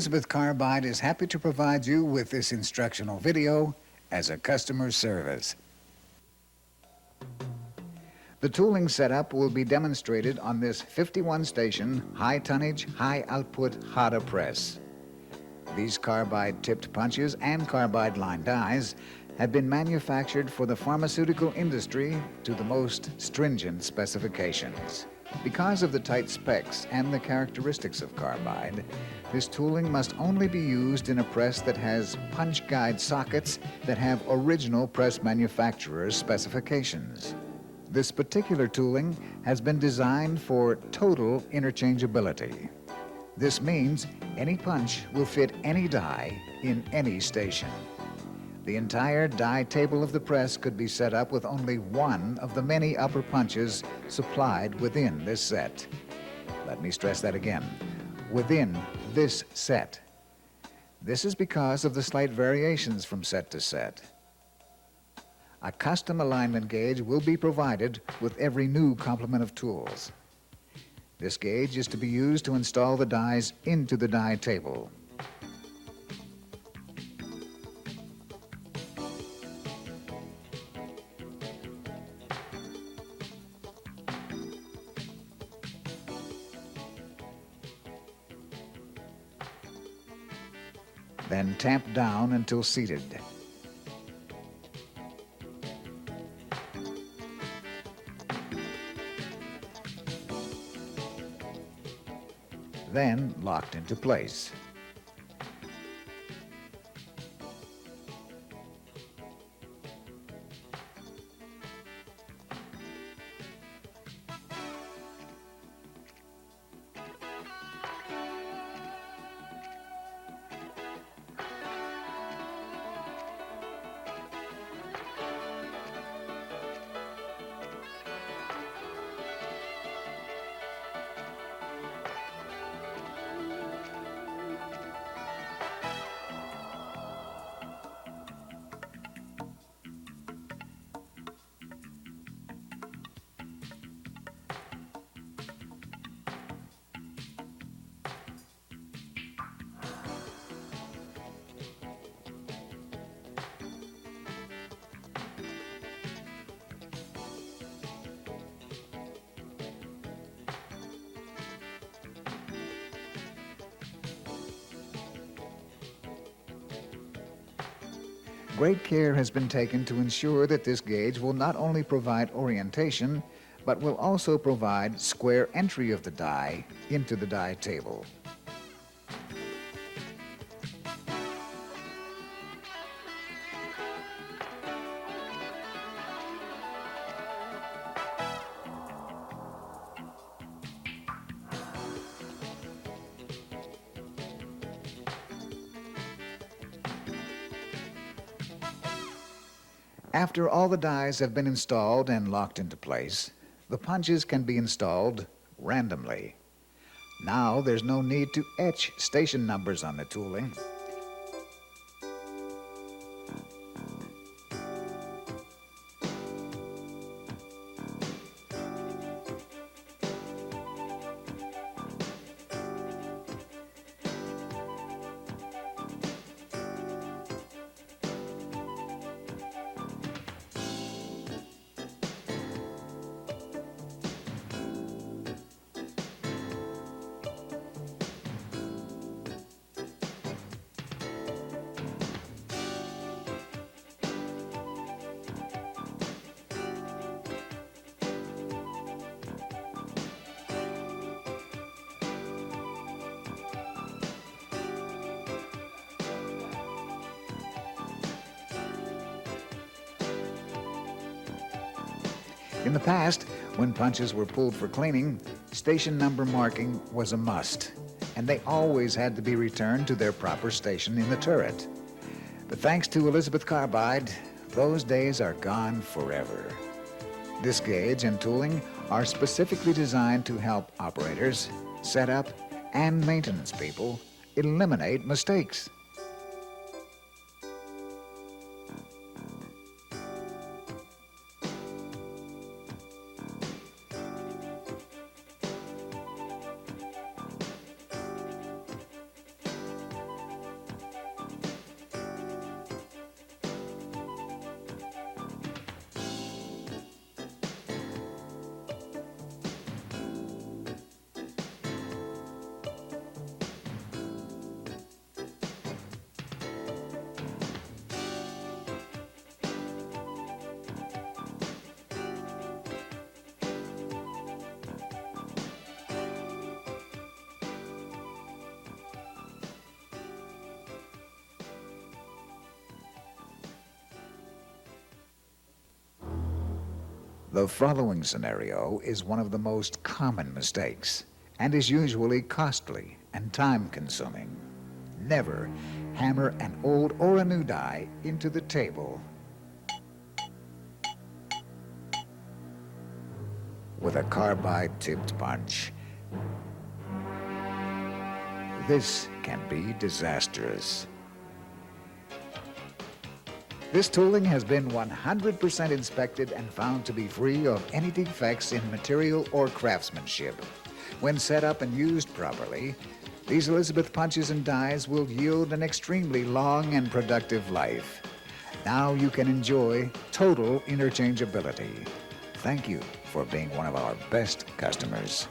Elizabeth Carbide is happy to provide you with this instructional video as a customer service. The tooling setup will be demonstrated on this 51-station, high-tonnage, high-output Hata press. These carbide-tipped punches and carbide-lined dies have been manufactured for the pharmaceutical industry to the most stringent specifications. Because of the tight specs and the characteristics of carbide, this tooling must only be used in a press that has punch guide sockets that have original press manufacturer's specifications. This particular tooling has been designed for total interchangeability. This means any punch will fit any die in any station. The entire die table of the press could be set up with only one of the many upper punches supplied within this set. Let me stress that again. Within this set. This is because of the slight variations from set to set. A custom alignment gauge will be provided with every new complement of tools. This gauge is to be used to install the dies into the die table. Then tamp down until seated. Then locked into place. Great care has been taken to ensure that this gauge will not only provide orientation, but will also provide square entry of the die into the die table. After all the dies have been installed and locked into place, the punches can be installed randomly. Now there's no need to etch station numbers on the tooling. In the past, when punches were pulled for cleaning, station number marking was a must, and they always had to be returned to their proper station in the turret. But thanks to Elizabeth Carbide, those days are gone forever. This gauge and tooling are specifically designed to help operators, setup, and maintenance people eliminate mistakes. The following scenario is one of the most common mistakes and is usually costly and time-consuming. Never hammer an old or a new die into the table with a carbide-tipped punch. This can be disastrous. This tooling has been 100% inspected and found to be free of any defects in material or craftsmanship. When set up and used properly, these Elizabeth punches and dies will yield an extremely long and productive life. Now you can enjoy total interchangeability. Thank you for being one of our best customers.